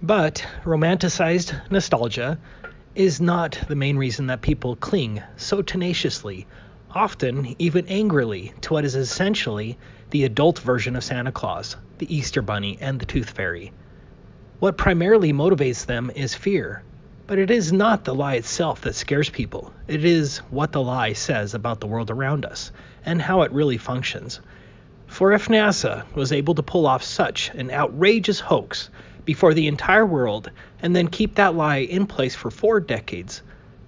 But romanticized nostalgia is not the main reason that people cling so tenaciously, often even angrily, to what is essentially the adult version of Santa Claus, the Easter Bunny, and the Tooth Fairy. What primarily motivates them is fear, but it is not the lie itself that scares people. It is what the lie says about the world around us and how it really functions. For if NASA was able to pull off such an outrageous hoax before the entire world and then keep that lie in place for 4 decades,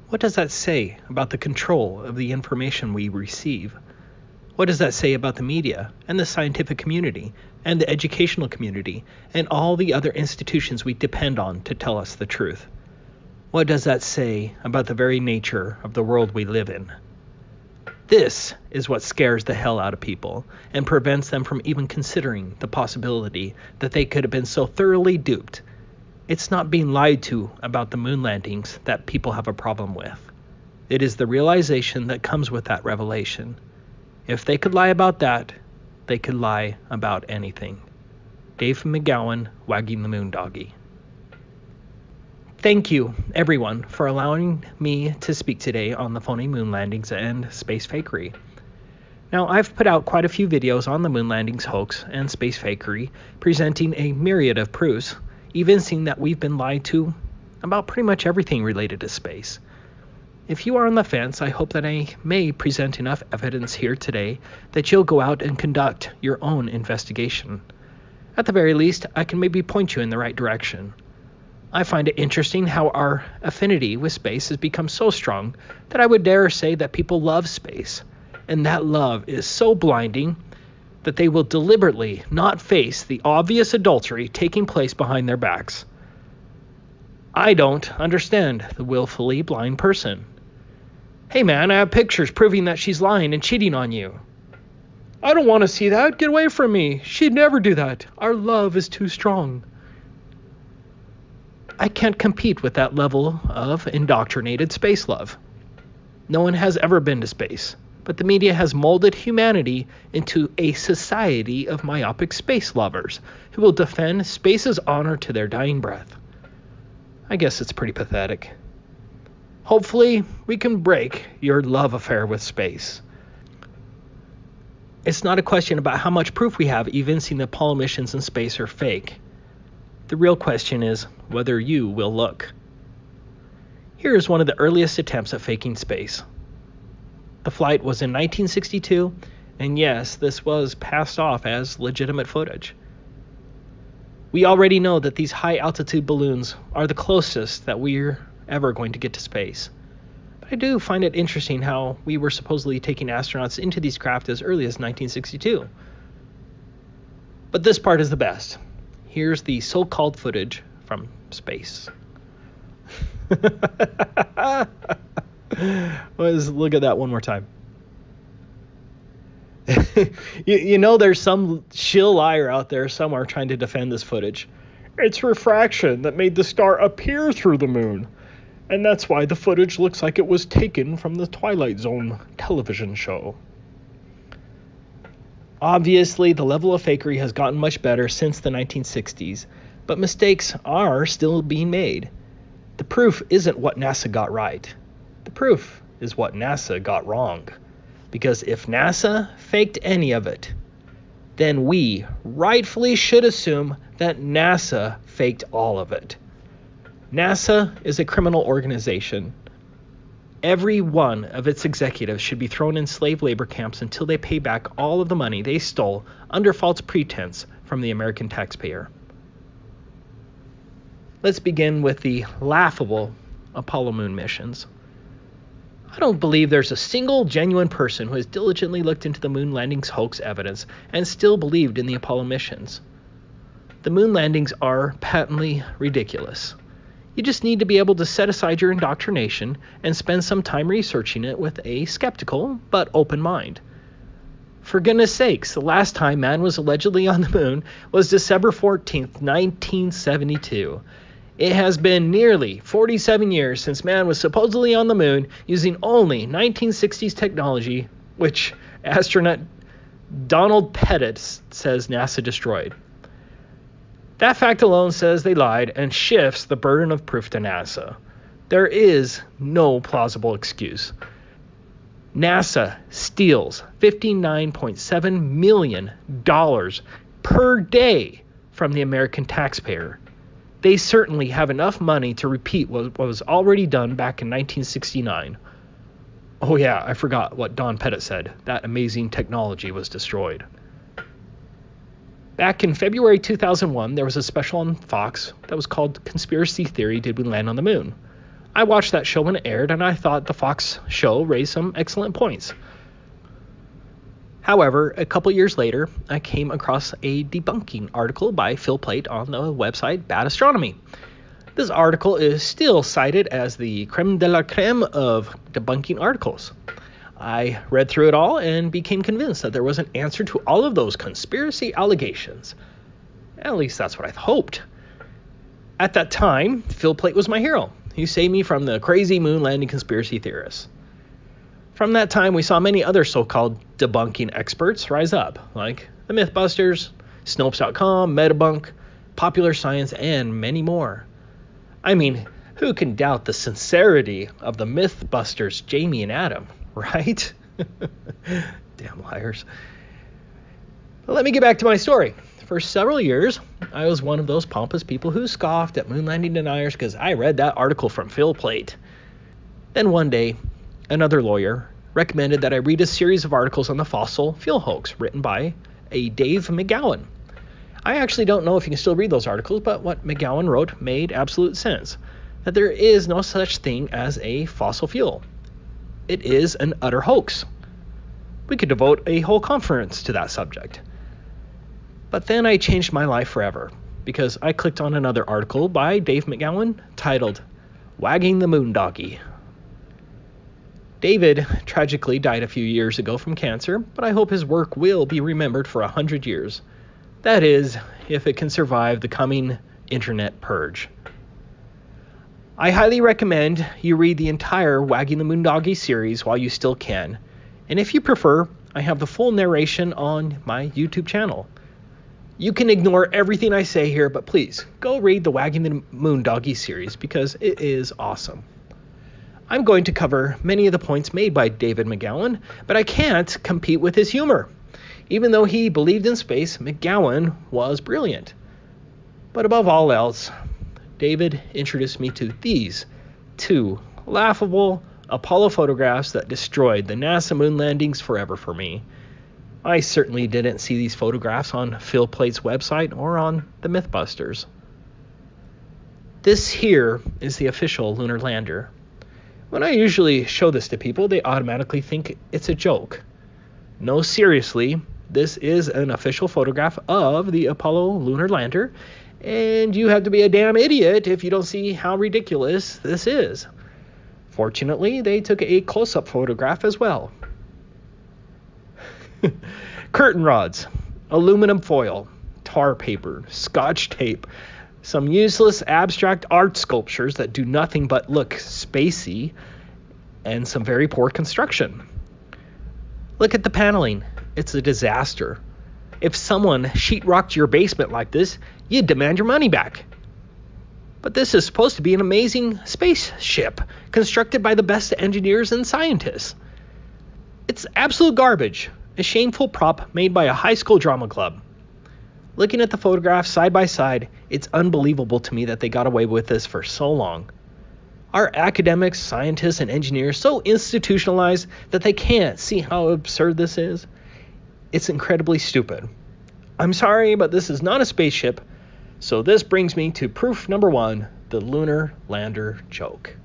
what does that say about the control of the information we receive? What does that say about the media and the scientific community and the educational community and all the other institutions we depend on to tell us the truth? What does that say about the very nature of the world we live in? This is what scares the hell out of people and prevents them from even considering the possibility that they could have been so thoroughly duped. It's not being lied to about the moon landings that people have a problem with. It is the realization that comes with that revelation. If they could lie about that, they could lie about anything. Dave McGowan, wagging the moon doggy. Thank you, everyone, for allowing me to speak today on the phony moon landings and space fakery. Now, I've put out quite a few videos on the moon landings hoax and space fakery, presenting a myriad of proofs, evincing that we've been lied to about pretty much everything related to space. If you are on the fence, I hope that I may present enough evidence here today that you'll go out and conduct your own investigation. At the very least, I can maybe point you in the right direction. I find it interesting how our affinity with space has become so strong that I would dare say that people love space, and that love is so blinding that they will deliberately not face the obvious adultery taking place behind their backs. I don't understand the willfully blind person. Hey man, I have pictures proving that she's lying and cheating on you. I don't want to see that. Get away from me. She'd never do that. Our love is too strong. I can't compete with that level of indoctrinated space love. No one has ever been to space, but the media has molded humanity into a society of myopic space lovers who will defend space's honor to their dying breath. I guess it's pretty pathetic. Hopefully, we can break your love affair with space. It's not a question about how much proof we have evincing that Apollo missions in space are fake. The real question is whether you will look. Here is one of the earliest attempts at faking space. The flight was in 1962, and yes, this was passed off as legitimate footage. We already know that these high-altitude balloons are the closest that we're ever going to get to space. But I do find it interesting how we were supposedly taking astronauts into these craft as early as 1962. But this part is the best. Here's the so-called footage from space. Let's look at that one more time. you know there's some shill liar out there somewhere trying to defend this footage. It's refraction that made the star appear through the moon. And that's why the footage looks like it was taken from the Twilight Zone television show. Obviously, the level of fakery has gotten much better since the 1960s, but mistakes are still being made. The proof isn't what NASA got right. The proof is what NASA got wrong. Because if NASA faked any of it, then we rightfully should assume that NASA faked all of it. NASA is a criminal organization. Every one of its executives should be thrown in slave labor camps until they pay back all of the money they stole under false pretense from the American taxpayer. Let's begin with the laughable Apollo moon missions. I don't believe there's a single genuine person who has diligently looked into the moon landings hoax evidence and still believed in the Apollo missions. The moon landings are patently ridiculous. You just need to be able to set aside your indoctrination and spend some time researching it with a skeptical but open mind. For goodness sakes, the last time man was allegedly on the moon was December 14th, 1972. It has been nearly 47 years since man was supposedly on the moon using only 1960s technology, which astronaut Donald Pettit says NASA destroyed. That fact alone says they lied and shifts the burden of proof to NASA. There is no plausible excuse. NASA steals $59.7 million per day from the American taxpayer. They certainly have enough money to repeat what was already done back in 1969. Oh yeah, I forgot what Don Pettit said. That amazing technology was destroyed. Back in February 2001, there was a special on Fox that was called Conspiracy Theory, Did We Land on the Moon? I watched that show when it aired, and I thought the Fox show raised some excellent points. However, a couple years later, I came across a debunking article by Phil Plait on the website Bad Astronomy. This article is still cited as the creme de la creme of debunking articles. I read through it all and became convinced that there was an answer to all of those conspiracy allegations. At least that's what I hoped. At that time, Phil Plait was my hero. He saved me from the crazy moon landing conspiracy theorists. From that time, we saw many other so-called debunking experts rise up, like the Mythbusters, Snopes.com, Metabunk, Popular Science, and many more. I mean, who can doubt the sincerity of the Mythbusters, Jamie and Adam? Right? Damn liars. But let me get back to my story. For several years, I was one of those pompous people who scoffed at moon landing deniers because I read that article from Phil Plait. Then one day, another lawyer recommended that I read a series of articles on the fossil fuel hoax written by a Dave McGowan. I actually don't know if you can still read those articles, but what McGowan wrote made absolute sense, that there is no such thing as a fossil fuel. It is an utter hoax. We could devote a whole conference to that subject. But then I changed my life forever, because I clicked on another article by Dave McGowan titled, Wagging the Moon Doggy. David tragically died a few years ago from cancer, but I hope his work will be remembered for 100 years. That is, if it can survive the coming internet purge. I highly recommend you read the entire Wagging the Moon Doggy series while you still can. And if you prefer, I have the full narration on my YouTube channel. You can ignore everything I say here, but please, go read the Wagging the Moon Doggy series because it is awesome. I'm going to cover many of the points made by David McGowan, but I can't compete with his humor. Even though he believed in space, McGowan was brilliant. But above all else, David introduced me to these two laughable Apollo photographs that destroyed the NASA moon landings forever for me. I certainly didn't see these photographs on Phil Plait's website or on the Mythbusters. This here is the official lunar lander. When I usually show this to people, they automatically think it's a joke. No, seriously, this is an official photograph of the Apollo lunar lander, and you have to be a damn idiot if you don't see how ridiculous this is. Fortunately, they took a close-up photograph as well. Curtain rods, aluminum foil, tar paper, scotch tape, some useless abstract art sculptures that do nothing but look spacey, and some very poor construction. Look at the paneling. It's a disaster. If someone sheetrocked your basement like this, you'd demand your money back. But this is supposed to be an amazing spaceship constructed by the best engineers and scientists. It's absolute garbage. A shameful prop made by a high school drama club. Looking at the photographs side by side, it's unbelievable to me that they got away with this for so long. Are academics, scientists, and engineers so institutionalized that they can't see how absurd this is? It's incredibly stupid. I'm sorry, but this is not a spaceship, so this brings me to proof number 1, the lunar lander joke.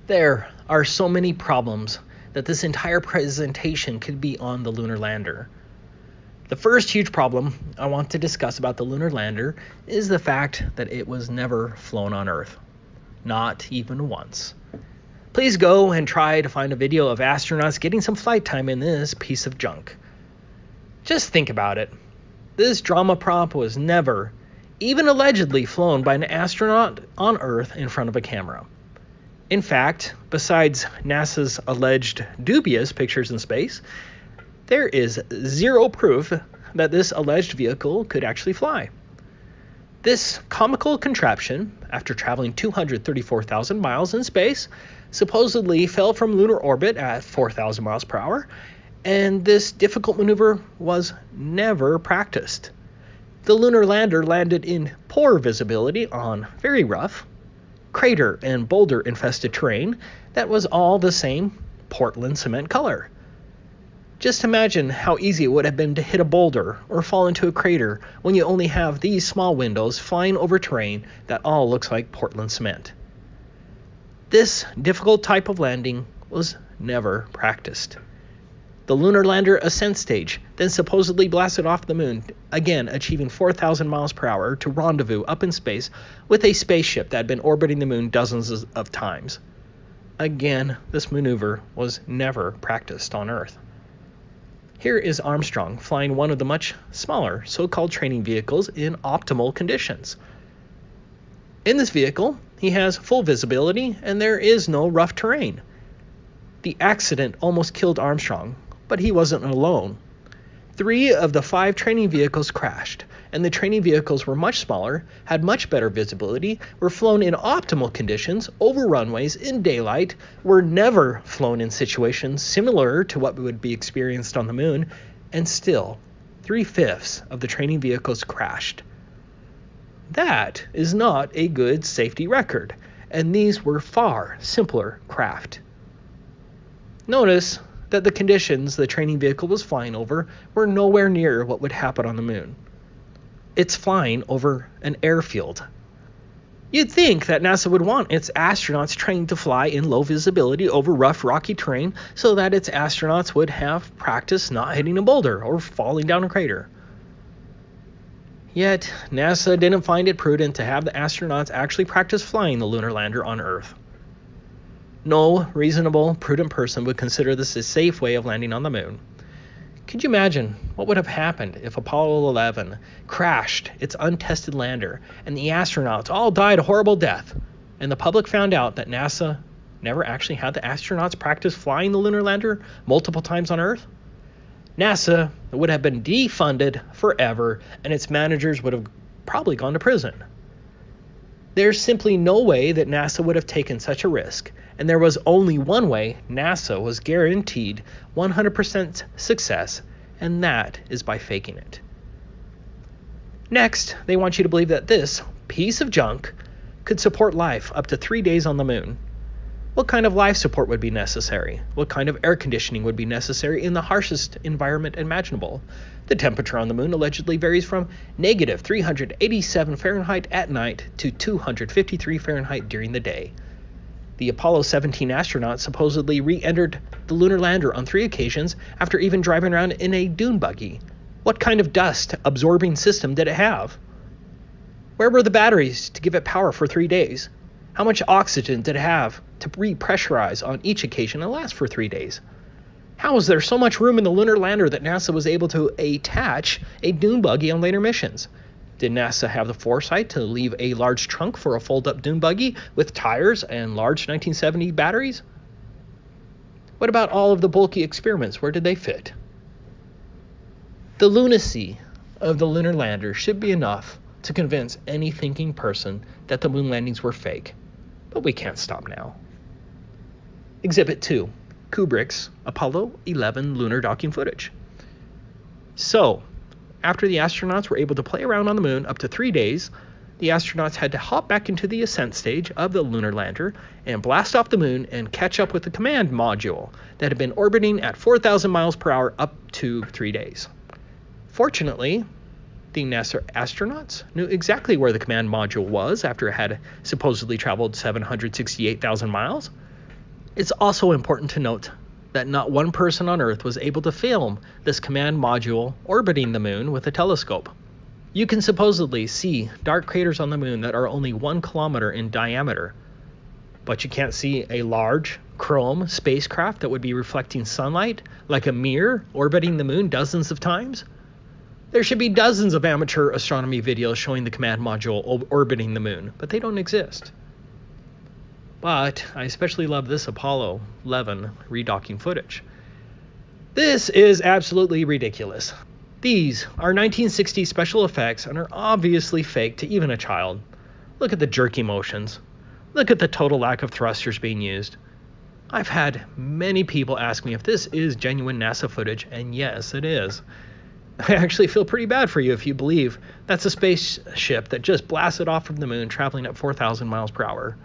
There are so many problems that this entire presentation could be on the lunar lander. The first huge problem I want to discuss about the lunar lander is the fact that it was never flown on Earth. Not even once. Please go and try to find a video of astronauts getting some flight time in this piece of junk. Just think about it. This drama prop was never, even allegedly, flown by an astronaut on Earth in front of a camera. In fact, besides NASA's alleged dubious pictures in space, there is zero proof that this alleged vehicle could actually fly. This comical contraption, after traveling 234,000 miles in space, supposedly fell from lunar orbit at 4,000 miles per hour, and this difficult maneuver was never practiced. The lunar lander landed in poor visibility on very rough, crater and boulder infested terrain that was all the same Portland cement color. Just imagine how easy it would have been to hit a boulder or fall into a crater when you only have these small windows flying over terrain that all looks like Portland cement. This difficult type of landing was never practiced. The lunar lander ascent stage then supposedly blasted off the moon, again achieving 4,000 miles per hour to rendezvous up in space with a spaceship that had been orbiting the moon dozens of times. Again, this maneuver was never practiced on Earth. Here is Armstrong flying one of the much smaller so-called training vehicles in optimal conditions. In this vehicle, he has full visibility and there is no rough terrain. The accident almost killed Armstrong, but he wasn't alone. 3 of the 5 training vehicles crashed, and the training vehicles were much smaller, had much better visibility, were flown in optimal conditions over runways in daylight, were never flown in situations similar to what would be experienced on the moon, and still 3/5 of the training vehicles crashed. That is not a good safety record, and these were far simpler craft. Notice that the conditions the training vehicle was flying over were nowhere near what would happen on the moon. It's flying over an airfield. You'd think that NASA would want its astronauts trained to fly in low visibility over rough, rocky terrain so that its astronauts would have practice not hitting a boulder or falling down a crater. Yet, NASA didn't find it prudent to have the astronauts actually practice flying the lunar lander on Earth. No reasonable, prudent person would consider this a safe way of landing on the moon. Could you imagine what would have happened if Apollo 11 crashed its untested lander and the astronauts all died a horrible death, and the public found out that NASA never actually had the astronauts practice flying the lunar lander multiple times on Earth? NASA would have been defunded forever, and its managers would have probably gone to prison. There's simply no way that NASA would have taken such a risk, and there was only one way NASA was guaranteed 100% success, and that is by faking it. Next, they want you to believe that this piece of junk could support life up to 3 days on the moon. What kind of life support would be necessary? What kind of air conditioning would be necessary in the harshest environment imaginable? The temperature on the moon allegedly varies from negative 387 Fahrenheit at night to 253 Fahrenheit during the day. The Apollo 17 astronauts supposedly re-entered the lunar lander on 3 occasions after even driving around in a dune buggy. What kind of dust-absorbing system did it have? Where were the batteries to give it power for 3 days? How much oxygen did it have to repressurize on each occasion and last for 3 days? How was there so much room in the lunar lander that NASA was able to attach a dune buggy on later missions? Did NASA have the foresight to leave a large trunk for a fold-up dune buggy with tires and large 1970 batteries? What about all of the bulky experiments? Where did they fit? The lunacy of the lunar lander should be enough to convince any thinking person that the moon landings were fake. But we can't stop now. Exhibit 2. Kubrick's Apollo 11 lunar docking footage. So, after the astronauts were able to play around on the moon up to 3 days, the astronauts had to hop back into the ascent stage of the lunar lander and blast off the moon and catch up with the command module that had been orbiting at 4,000 miles per hour up to 3 days. Fortunately, the NASA astronauts knew exactly where the command module was after it had supposedly traveled 768,000 miles. It's also important to note that not one person on Earth was able to film this command module orbiting the moon with a telescope. You can supposedly see dark craters on the moon that are only 1 kilometer in diameter, but you can't see a large chrome spacecraft that would be reflecting sunlight like a mirror orbiting the moon dozens of times. There should be dozens of amateur astronomy videos showing the command module orbiting the moon, but they don't exist. But I especially love this Apollo 11 redocking footage. This is absolutely ridiculous. These are 1960s special effects and are obviously fake to even a child. Look at the jerky motions. Look at the total lack of thrusters being used. I've had many people ask me if this is genuine NASA footage, and yes, it is. I actually feel pretty bad for you if you believe that's a spaceship that just blasted off from the moon traveling at 4,000 miles per hour.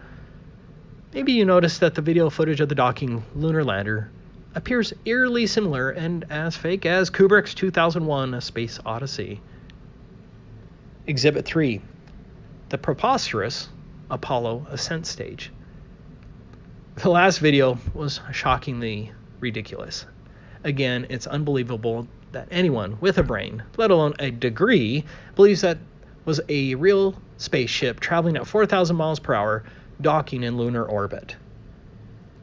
Maybe you noticed that the video footage of the docking lunar lander appears eerily similar and as fake as Kubrick's 2001 A Space Odyssey. Exhibit 3. The preposterous Apollo ascent stage. The last video was shockingly ridiculous. Again, it's unbelievable that anyone with a brain, let alone a degree, believes that was a real spaceship traveling at 4,000 miles per hour docking in lunar orbit.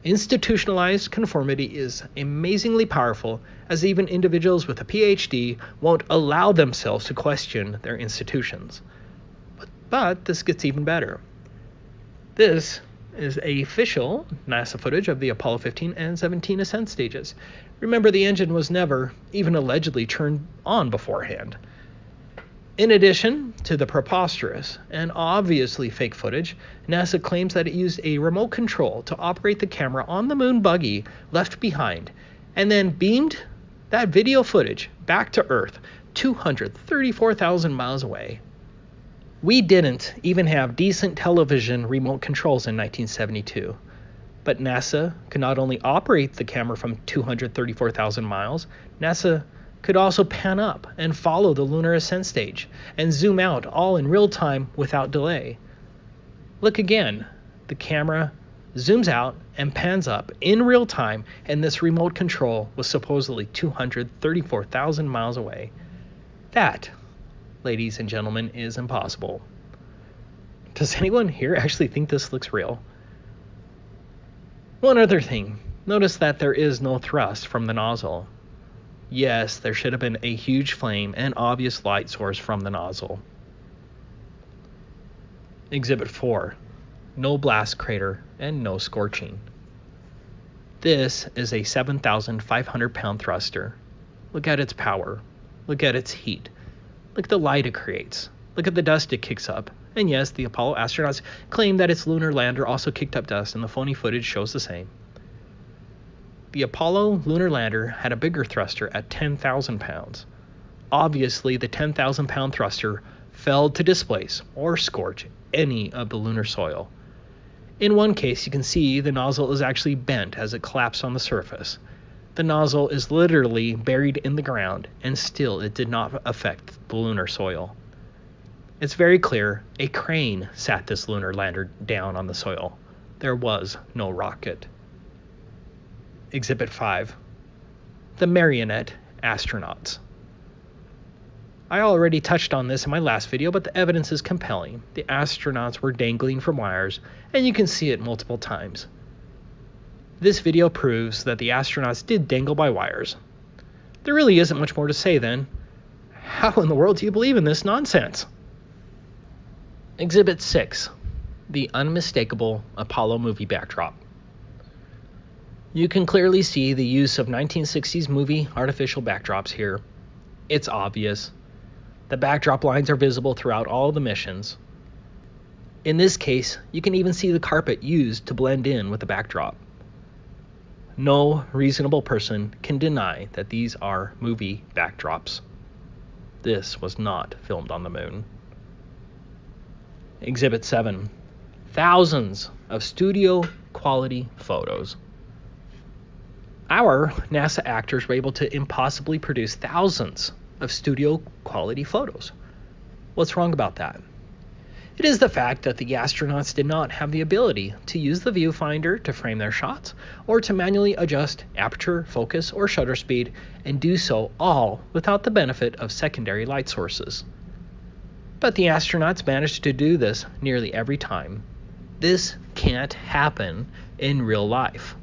Institutionalized conformity is amazingly powerful, as even individuals with a PhD won't allow themselves to question their institutions. But this gets even better. This is official NASA footage of the Apollo 15 and 17 ascent stages. Remember, the engine was never even allegedly turned on beforehand. In addition to the preposterous and obviously fake footage, NASA claims that it used a remote control to operate the camera on the moon buggy left behind, and then beamed that video footage back to Earth 234,000 miles away. We didn't even have decent television remote controls in 1972, but NASA could not only operate the camera from 234,000 miles, NASA could also pan up and follow the lunar ascent stage and zoom out all in real time without delay. Look again, the camera zooms out and pans up in real time, and this remote control was supposedly 234,000 miles away. That, ladies and gentlemen, is impossible. Does anyone here actually think this looks real? One other thing, notice that there is no thrust from the nozzle. Yes, there should have been a huge flame and obvious light source from the nozzle. Exhibit 4. No blast crater and no scorching. This is a 7,500 pound thruster. Look at its power. Look at its heat. Look at the light it creates. Look at the dust it kicks up. And yes, the Apollo astronauts claim that its lunar lander also kicked up dust, and the phony footage shows the same. The Apollo lunar lander had a bigger thruster at 10,000 pounds. Obviously, the 10,000 pound thruster failed to displace or scorch any of the lunar soil. In one case, you can see the nozzle is actually bent as it collapsed on the surface. The nozzle is literally buried in the ground, and still it did not affect the lunar soil. It's very clear a crane sat this lunar lander down on the soil. There was no rocket. Exhibit 5. The marionette astronauts. I already touched on this in my last video, but the evidence is compelling. The astronauts were dangling from wires, and you can see it multiple times. This video proves that the astronauts did dangle by wires. There really isn't much more to say then. How in the world do you believe in this nonsense? Exhibit 6. The unmistakable Apollo movie backdrop. You can clearly see the use of 1960s movie artificial backdrops here. It's obvious. The backdrop lines are visible throughout all the missions. In this case, you can even see the carpet used to blend in with the backdrop. No reasonable person can deny that these are movie backdrops. This was not filmed on the moon. Exhibit 7. Thousands of studio quality photos. Our NASA actors were able to impossibly produce thousands of studio quality photos. What's wrong about that? It is the fact that the astronauts did not have the ability to use the viewfinder to frame their shots, or to manually adjust aperture, focus, or shutter speed, and do so all without the benefit of secondary light sources. But the astronauts managed to do this nearly every time. This can't happen in real life.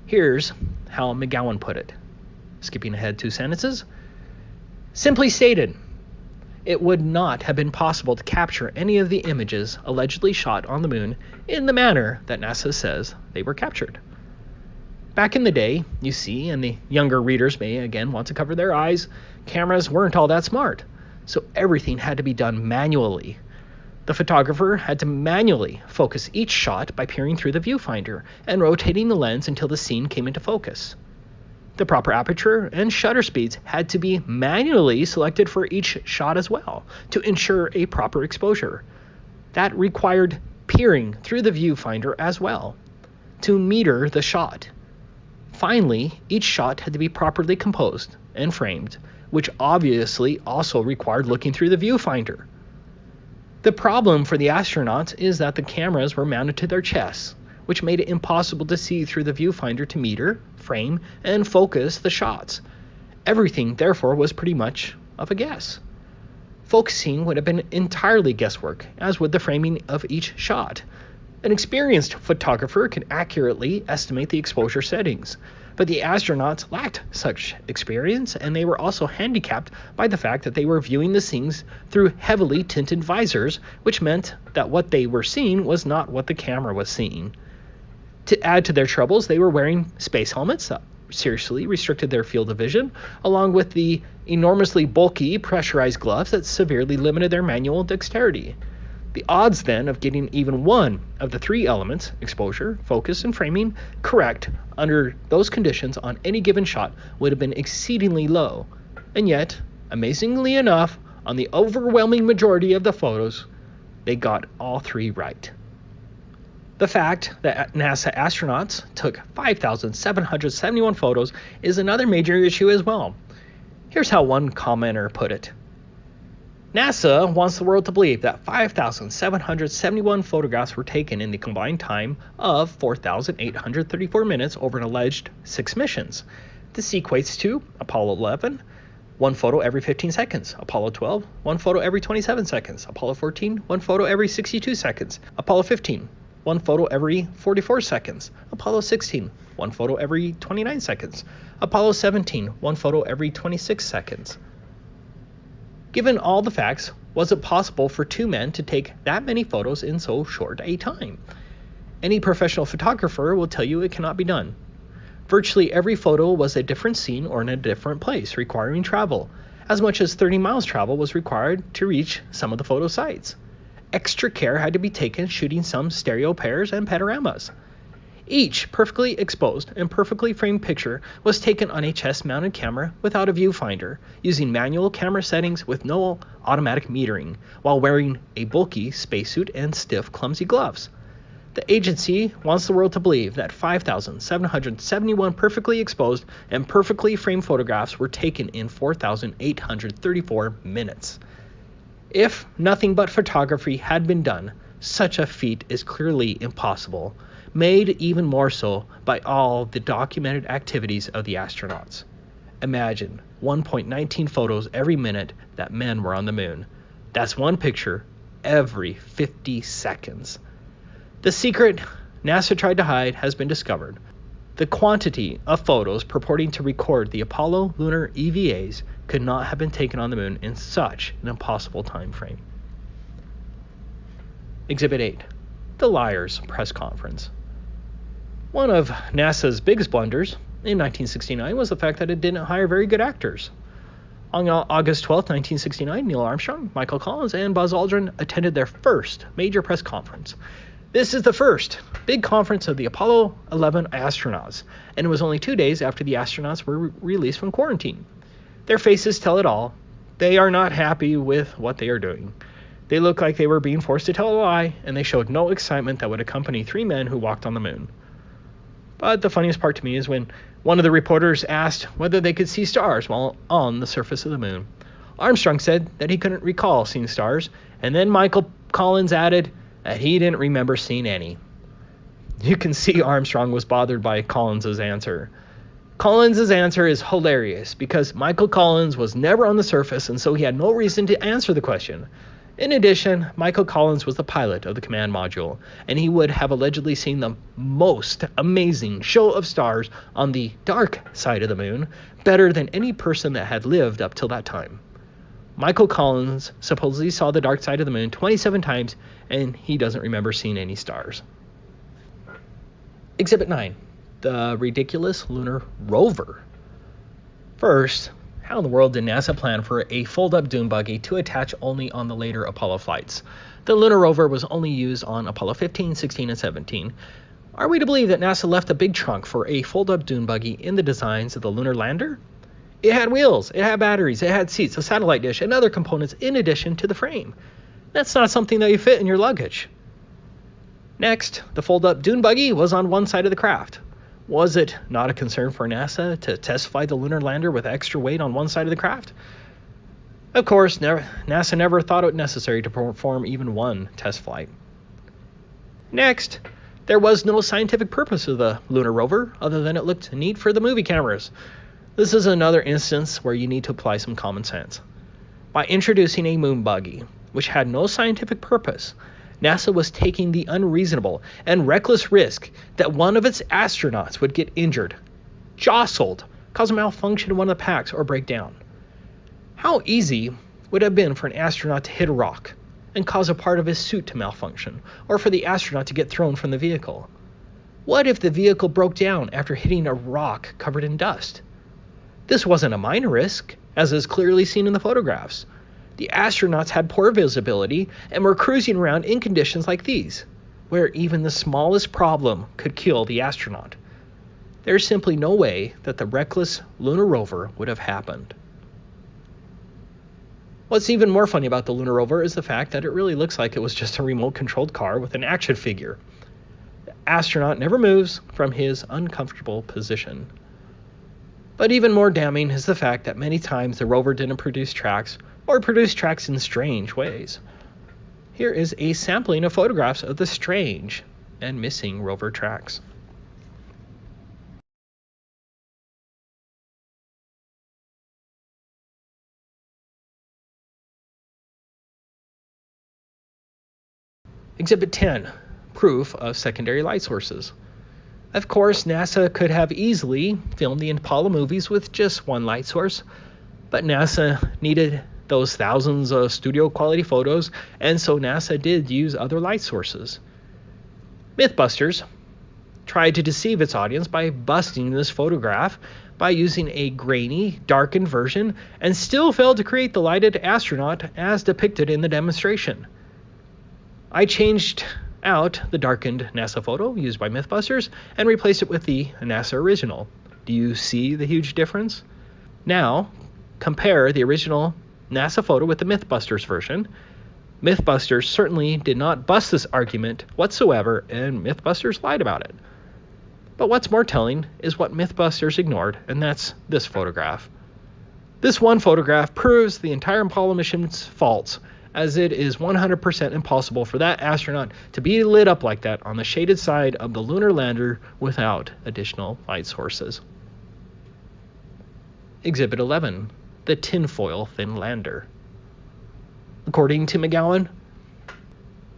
Here's how McGowan put it, skipping ahead 2 sentences. Simply stated, it would not have been possible to capture any of the images allegedly shot on the moon in the manner that NASA says they were captured. Back in the day, you see, and the younger readers may again want to cover their eyes, cameras weren't all that smart, so everything had to be done manually. The photographer had to manually focus each shot by peering through the viewfinder and rotating the lens until the scene came into focus. The proper aperture and shutter speeds had to be manually selected for each shot as well to ensure a proper exposure. That required peering through the viewfinder as well to meter the shot. Finally, each shot had to be properly composed and framed, which obviously also required looking through the viewfinder. The problem for the astronauts is that the cameras were mounted to their chests, which made it impossible to see through the viewfinder to meter, frame, and focus the shots. Everything, therefore, was pretty much of a guess. Focusing would have been entirely guesswork, as would the framing of each shot. An experienced photographer can accurately estimate the exposure settings, but the astronauts lacked such experience, and they were also handicapped by the fact that they were viewing the scenes through heavily tinted visors, which meant that what they were seeing was not what the camera was seeing. To add to their troubles, they were wearing space helmets that seriously restricted their field of vision, along with the enormously bulky pressurized gloves that severely limited their manual dexterity. The odds then of getting even one of the three elements, exposure, focus, and framing, correct under those conditions on any given shot would have been exceedingly low. And yet, amazingly enough, on the overwhelming majority of the photos, they got all three right. The fact that NASA astronauts took 5,771 photos is another major issue as well. Here's how one commenter put it. NASA wants the world to believe that 5,771 photographs were taken in the combined time of 4,834 minutes over an alleged 6 missions. This equates to Apollo 11, one photo every 15 seconds, Apollo 12, one photo every 27 seconds, Apollo 14, one photo every 62 seconds, Apollo 15, one photo every 44 seconds, Apollo 16, one photo every 29 seconds, Apollo 17, one photo every 26 seconds. Given all the facts, was it possible for two men to take that many photos in so short a time? Any professional photographer will tell you it cannot be done. Virtually every photo was a different scene or in a different place, requiring travel. As much as 30 miles travel was required to reach some of the photo sites. Extra care had to be taken shooting some stereo pairs and panoramas. Each perfectly exposed and perfectly framed picture was taken on a chest-mounted camera without a viewfinder, using manual camera settings with no automatic metering, while wearing a bulky spacesuit and stiff, clumsy gloves. The agency wants the world to believe that 5,771 perfectly exposed and perfectly framed photographs were taken in 4,834 minutes. If nothing but photography had been done, such a feat is clearly impossible, made even more so by all the documented activities of the astronauts. Imagine 1.19 photos every minute that men were on the moon. That's one picture every 50 seconds. The secret NASA tried to hide has been discovered. The quantity of photos purporting to record the Apollo lunar EVAs could not have been taken on the moon in such an impossible time frame. Exhibit 8. The Liars Press Conference. One of NASA's biggest blunders in 1969 was the fact that it didn't hire very good actors. On August 12, 1969, Neil Armstrong, Michael Collins, and Buzz Aldrin attended their first major press conference. This is the first big conference of the Apollo 11 astronauts, and it was only 2 days after the astronauts were released from quarantine. Their faces tell it all. They are not happy with what they are doing. They look like they were being forced to tell a lie, and they showed no excitement that would accompany 3 men who walked on the moon. But the funniest part to me is when one of the reporters asked whether they could see stars while on the surface of the moon. Armstrong said that he couldn't recall seeing stars, and then Michael Collins added that he didn't remember seeing any. You can see Armstrong was bothered by Collins' answer. Collins' answer is hilarious because Michael Collins was never on the surface, and so he had no reason to answer the question. In addition, Michael Collins was the pilot of the command module, and he would have allegedly seen the most amazing show of stars on the dark side of the moon, better than any person that had lived up till that time. Michael Collins supposedly saw the dark side of the moon 27 times, and he doesn't remember seeing any stars. Exhibit 9. the ridiculous lunar rover. First, how in the world did NASA plan for a fold-up dune buggy to attach only on the later Apollo flights? The lunar rover was only used on Apollo 15, 16, and 17. Are we to believe that NASA left a big trunk for a fold-up dune buggy in the designs of the lunar lander? It had wheels, it had batteries, it had seats, a satellite dish, and other components in addition to the frame. That's not something that you fit in your luggage. Next, the fold-up dune buggy was on one side of the craft. Was it not a concern for NASA to test fly the lunar lander with extra weight on one side of the craft? Of course, NASA never thought it necessary to perform even one test flight. Next, there was no scientific purpose of the lunar rover other than it looked neat for the movie cameras. This is another instance where you need to apply some common sense. By introducing a moon buggy, which had no scientific purpose, NASA was taking the unreasonable and reckless risk that one of its astronauts would get injured, jostled, cause a malfunction in one of the packs, or break down. How easy would it have been for an astronaut to hit a rock and cause a part of his suit to malfunction, or for the astronaut to get thrown from the vehicle? What if the vehicle broke down after hitting a rock covered in dust? This wasn't a minor risk, as is clearly seen in the photographs. The astronauts had poor visibility and were cruising around in conditions like these, where even the smallest problem could kill the astronaut. There's simply no way that the reckless lunar rover would have happened. What's even more funny about the lunar rover is the fact that it really looks like it was just a remote-controlled car with an action figure. The astronaut never moves from his uncomfortable position. But even more damning is the fact that many times the rover didn't produce tracks, or produce tracks in strange ways. Here is a sampling of photographs of the strange and missing rover tracks. Exhibit 10, proof of secondary light sources. Of course, NASA could have easily filmed the Apollo movies with just one light source, but NASA needed those thousands of studio quality photos, and so NASA did use other light sources. Mythbusters tried to deceive its audience by busting this photograph by using a grainy, darkened version, and still failed to create the lighted astronaut as depicted in the demonstration. I changed out the darkened NASA photo used by Mythbusters and replaced it with the NASA original. Do you see the huge difference? Now, compare the original NASA photo with the Mythbusters version. Mythbusters certainly did not bust this argument whatsoever, and Mythbusters lied about it. But what's more telling is what Mythbusters ignored, and that's this photograph. This one photograph proves the entire Apollo mission's faults, as it is 100% impossible for that astronaut to be lit up like that on the shaded side of the lunar lander without additional light sources. Exhibit 11. The tinfoil thin lander. According to McGowan,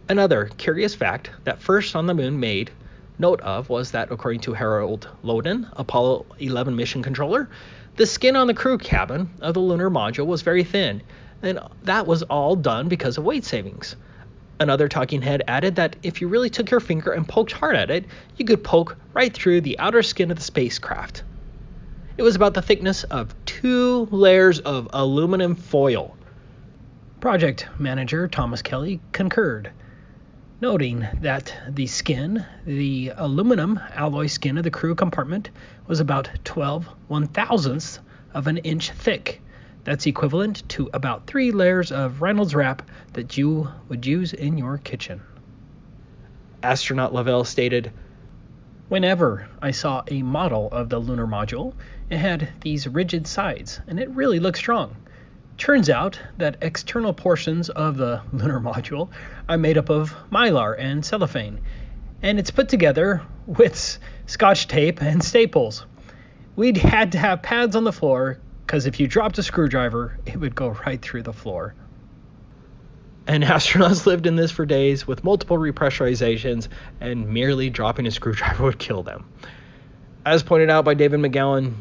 another curious fact that first on the moon made note of was that, according to Harold Loden, Apollo 11 mission controller, the skin on the crew cabin of the lunar module was very thin, and that was all done because of weight savings. Another talking head added that if you really took your finger and poked hard at it, you could poke right through the outer skin of the spacecraft. It was about the thickness of 2 layers of aluminum foil. Project manager Thomas Kelly concurred, noting that the aluminum alloy skin of the crew compartment was about 12 1/1000ths of an inch thick. That's equivalent to about 3 layers of Reynolds wrap that you would use in your kitchen. Astronaut Lavelle stated, "Whenever I saw a model of the lunar module, it had these rigid sides, and it really looked strong. Turns out that external portions of the lunar module are made up of mylar and cellophane, and it's put together with scotch tape and staples. We'd had to have pads on the floor, because if you dropped a screwdriver, it would go right through the floor." And astronauts lived in this for days with multiple repressurizations, and merely dropping a screwdriver would kill them. As pointed out by David McGowan,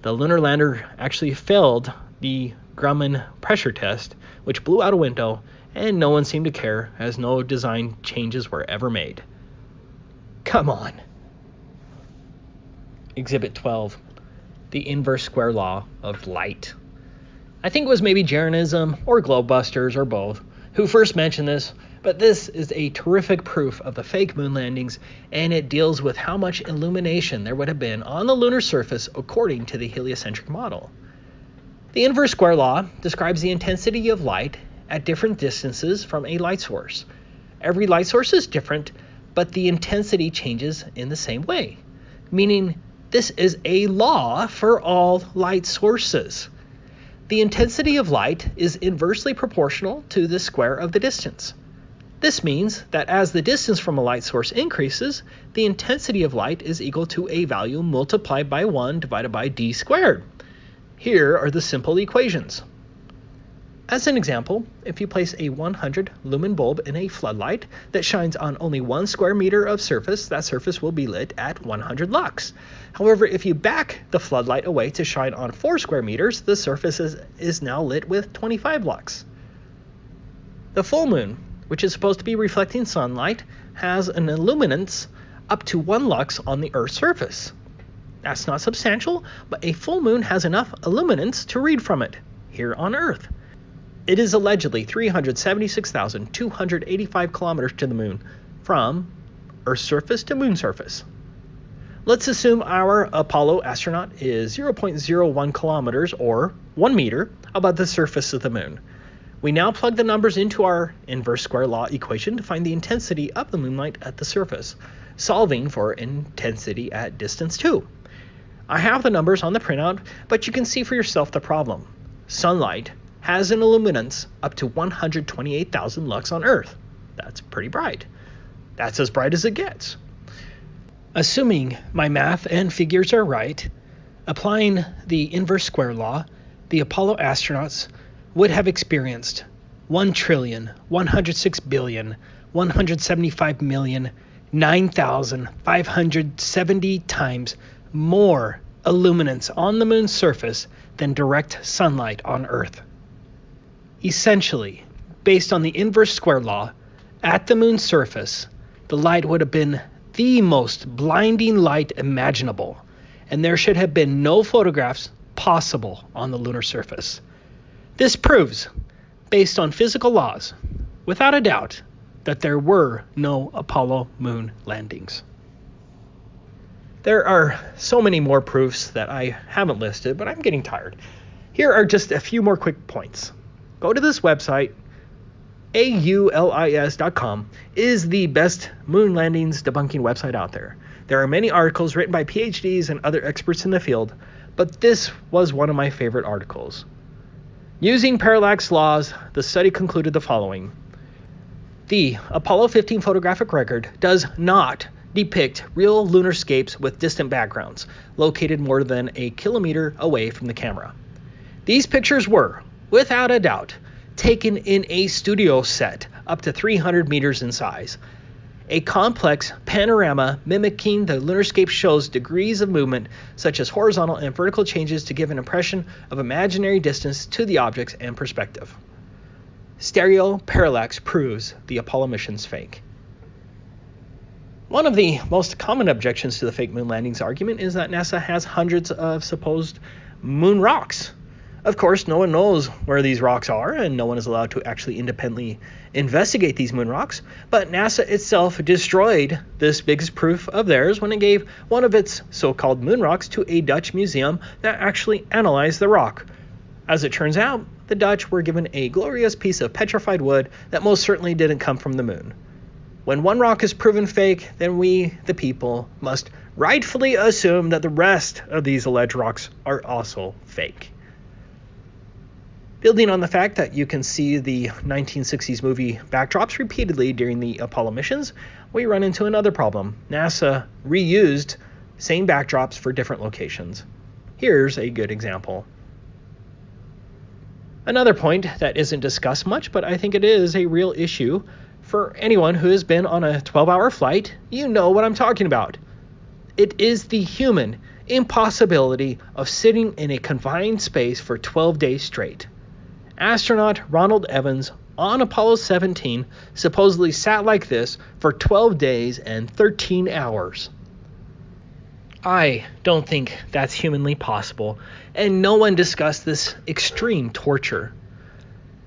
the lunar lander actually failed the Grumman pressure test, which blew out a window, and no one seemed to care as no design changes were ever made. Come on. Exhibit 12, the inverse square law of light. I think it was maybe Jeranism or Globebusters or both who first mentioned this, but this is a terrific proof of the fake moon landings, and it deals with how much illumination there would have been on the lunar surface according to the heliocentric model. The inverse square law describes the intensity of light at different distances from a light source. Every light source is different, but the intensity changes in the same way, meaning this is a law for all light sources. The intensity of light is inversely proportional to the square of the distance. This means that as the distance from a light source increases, the intensity of light is equal to a value multiplied by 1 divided by d squared. Here are the simple equations. As an example, if you place a 100 lumen bulb in a floodlight that shines on only 1 square meter of surface, that surface will be lit at 100 lux. However, if you back the floodlight away to shine on 4 square meters, the surface is now lit with 25 lux. The full moon, which is supposed to be reflecting sunlight, has an illuminance up to 1 lux on the Earth's surface. That's not substantial, but a full moon has enough illuminance to read from it here on Earth. It is allegedly 376,285 kilometers to the moon, from Earth's surface to moon surface. Let's assume our Apollo astronaut is 0.01 kilometers, or 1 meter, above the surface of the moon. We now plug the numbers into our inverse square law equation to find the intensity of the moonlight at the surface, solving for intensity at distance 2. I have the numbers on the printout, but you can see for yourself the problem. Sunlight has an illuminance up to 128,000 lux on Earth. That's pretty bright. That's as bright as it gets. Assuming my math and figures are right, applying the inverse square law, the Apollo astronauts would have experienced 1,106,175,009,570 times more illuminance on the moon's surface than direct sunlight on Earth. Essentially, based on the inverse square law, at the moon's surface, the light would have been the most blinding light imaginable, and there should have been no photographs possible on the lunar surface. This proves, based on physical laws, without a doubt, that there were no Apollo moon landings. There are so many more proofs that I haven't listed, but I'm getting tired. Here are just a few more quick points. Go to this website, aulis.com, is the best moon landings debunking website out there. There are many articles written by PhDs and other experts in the field, but this was one of my favorite articles. Using parallax laws, the study concluded the following. The Apollo 15 photographic record does not depict real lunarscapes with distant backgrounds, located more than a kilometer away from the camera. These pictures were, without a doubt, taken in a studio set up to 300 meters in size. A complex panorama mimicking the lunarscape shows degrees of movement, such as horizontal and vertical changes, to give an impression of imaginary distance to the objects and perspective. Stereo parallax proves the Apollo mission's fake. One of the most common objections to the fake moon landings argument is that NASA has hundreds of supposed moon rocks. Of course, no one knows where these rocks are, and no one is allowed to actually independently investigate these moon rocks, but NASA itself destroyed this biggest proof of theirs when it gave one of its so-called moon rocks to a Dutch museum that actually analyzed the rock. As it turns out, the Dutch were given a glorious piece of petrified wood that most certainly didn't come from the moon. When one rock is proven fake, then we, the people, must rightfully assume that the rest of these alleged rocks are also fake. Building on the fact that you can see the 1960s movie backdrops repeatedly during the Apollo missions, we run into another problem. NASA reused same backdrops for different locations. Here's a good example. Another point that isn't discussed much, but I think it is a real issue for anyone who has been on a 12-hour flight, you know what I'm talking about. It is the human impossibility of sitting in a confined space for 12 days straight. Astronaut Ronald Evans on Apollo 17 supposedly sat like this for 12 days and 13 hours. I don't think that's humanly possible, and no one discussed this extreme torture.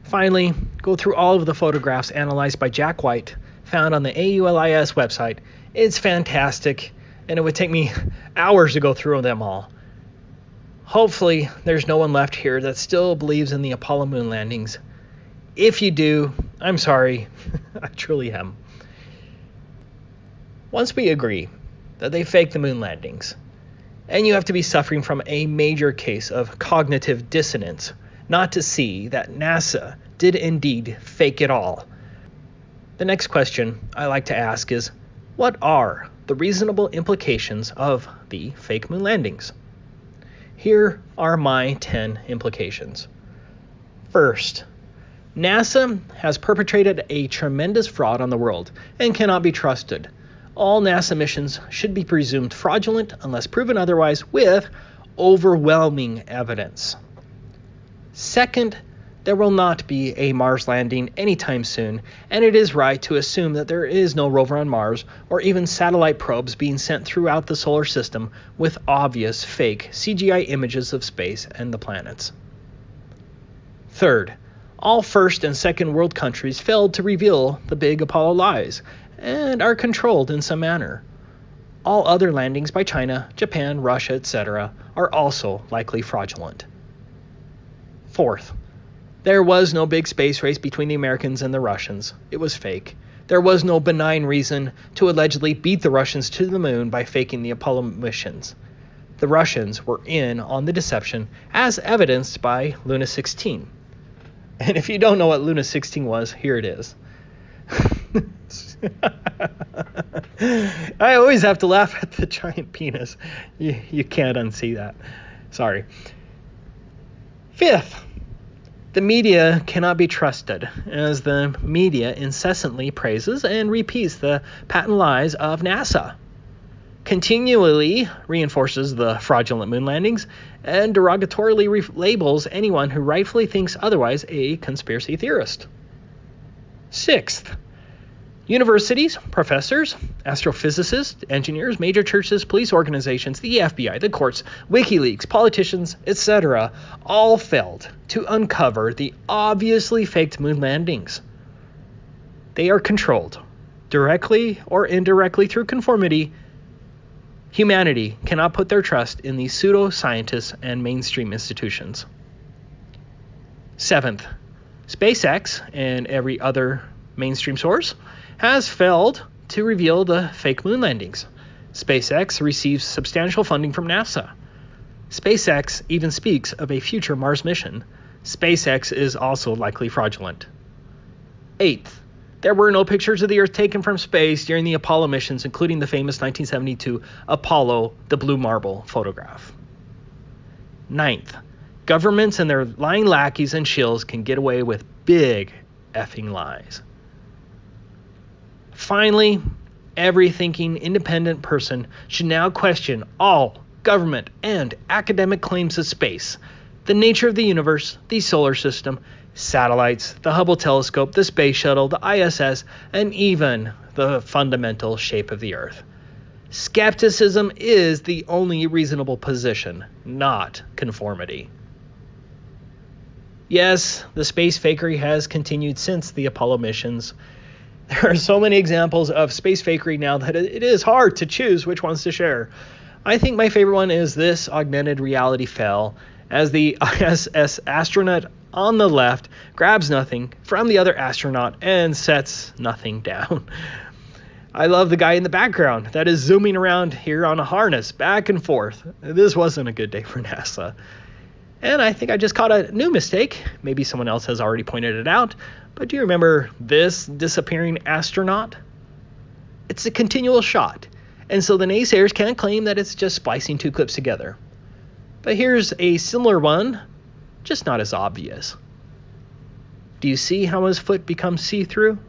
Finally, go through all of the photographs analyzed by Jack White, found on the AULIS website. It's fantastic, and it would take me hours to go through them all. Hopefully, there's no one left here that still believes in the Apollo moon landings. If you do, I'm sorry. I truly am. Once we agree that they faked the moon landings, and you have to be suffering from a major case of cognitive dissonance not to see that NASA did indeed fake it all. The next question I like to ask is, what are the reasonable implications of the fake moon landings? Here are my 10 implications. First, NASA has perpetrated a tremendous fraud on the world and cannot be trusted. All NASA missions should be presumed fraudulent unless proven otherwise with overwhelming evidence. Second, there will not be a Mars landing anytime soon, and it is right to assume that there is no rover on Mars or even satellite probes being sent throughout the solar system with obvious fake CGI images of space and the planets. Third, all first and second world countries failed to reveal the big Apollo lies and are controlled in some manner. All other landings by China, Japan, Russia, etc. are also likely fraudulent. Fourth, there was no big space race between the Americans and the Russians. It was fake. There was no benign reason to allegedly beat the Russians to the moon by faking the Apollo missions. The Russians were in on the deception, as evidenced by Luna 16. And if you don't know what Luna 16 was, here it is. I always have to laugh at the giant penis. You can't unsee that. Sorry. Fifth, the media cannot be trusted, as the media incessantly praises and repeats the patent lies of NASA, continually reinforces the fraudulent moon landings, and derogatorily labels anyone who rightfully thinks otherwise a conspiracy theorist. Sixth, universities, professors, astrophysicists, engineers, major churches, police organizations, the FBI, the courts, WikiLeaks, politicians, etc. all failed to uncover the obviously faked moon landings. They are controlled, directly or indirectly through conformity. Humanity cannot put their trust in these pseudo-scientists and mainstream institutions. Seventh, SpaceX and every other mainstream source has failed to reveal the fake moon landings. SpaceX receives substantial funding from NASA. SpaceX even speaks of a future Mars mission. SpaceX is also likely fraudulent. Eighth, there were no pictures of the Earth taken from space during the Apollo missions, including the famous 1972 Apollo, the blue marble photograph. Ninth, governments and their lying lackeys and shills can get away with big effing lies. Finally, every thinking independent person should now question all government and academic claims of space, the nature of the universe, the solar system, satellites, the Hubble telescope, the space shuttle, the ISS, and even the fundamental shape of the Earth. Skepticism is the only reasonable position, not conformity. Yes, the space fakery has continued since the Apollo missions. There are so many examples of space fakery now that it is hard to choose which ones to share. I think my favorite one is this augmented reality fail, as the ISS astronaut on the left grabs nothing from the other astronaut and sets nothing down. I love the guy in the background that is zooming around here on a harness back and forth. This wasn't a good day for NASA. And I think I just caught a new mistake. Maybe someone else has already pointed it out. But do you remember this disappearing astronaut? It's a continual shot. And so the naysayers can't claim that it's just splicing two clips together. But here's a similar one, just not as obvious. Do you see how his foot becomes see-through?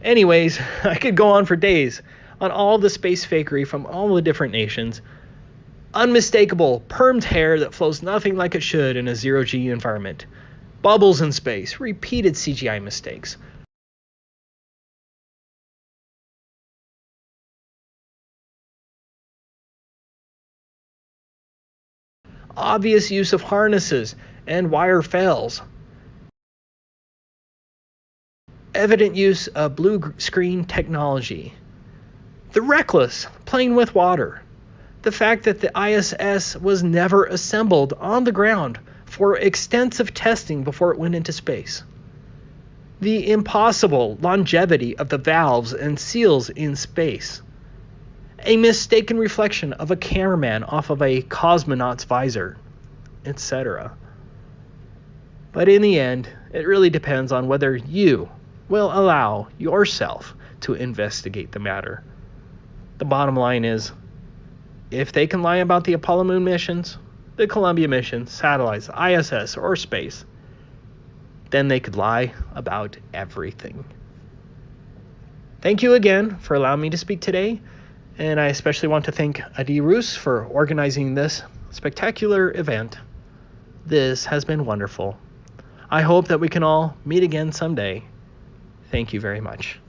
Anyways, I could go on for days on all the space fakery from all the different nations. Unmistakable, permed hair that flows nothing like it should in a zero-G environment. Bubbles in space, repeated CGI mistakes. obvious use of harnesses and wire fails, evident use of blue screen technology, the reckless playing with water, the fact that the ISS was never assembled on the ground for extensive testing before it went into space, the impossible longevity of the valves and seals in space, a mistaken reflection of a cameraman off of a cosmonaut's visor, etc. But in the end, it really depends on whether you will allow yourself to investigate the matter. The bottom line is, if they can lie about the Apollo moon missions, the Columbia mission, satellites, ISS, or space, then they could lie about everything. Thank you again for allowing me to speak today, and I especially want to thank Adi Roos for organizing this spectacular event. This has been wonderful. I hope that we can all meet again someday. Thank you very much.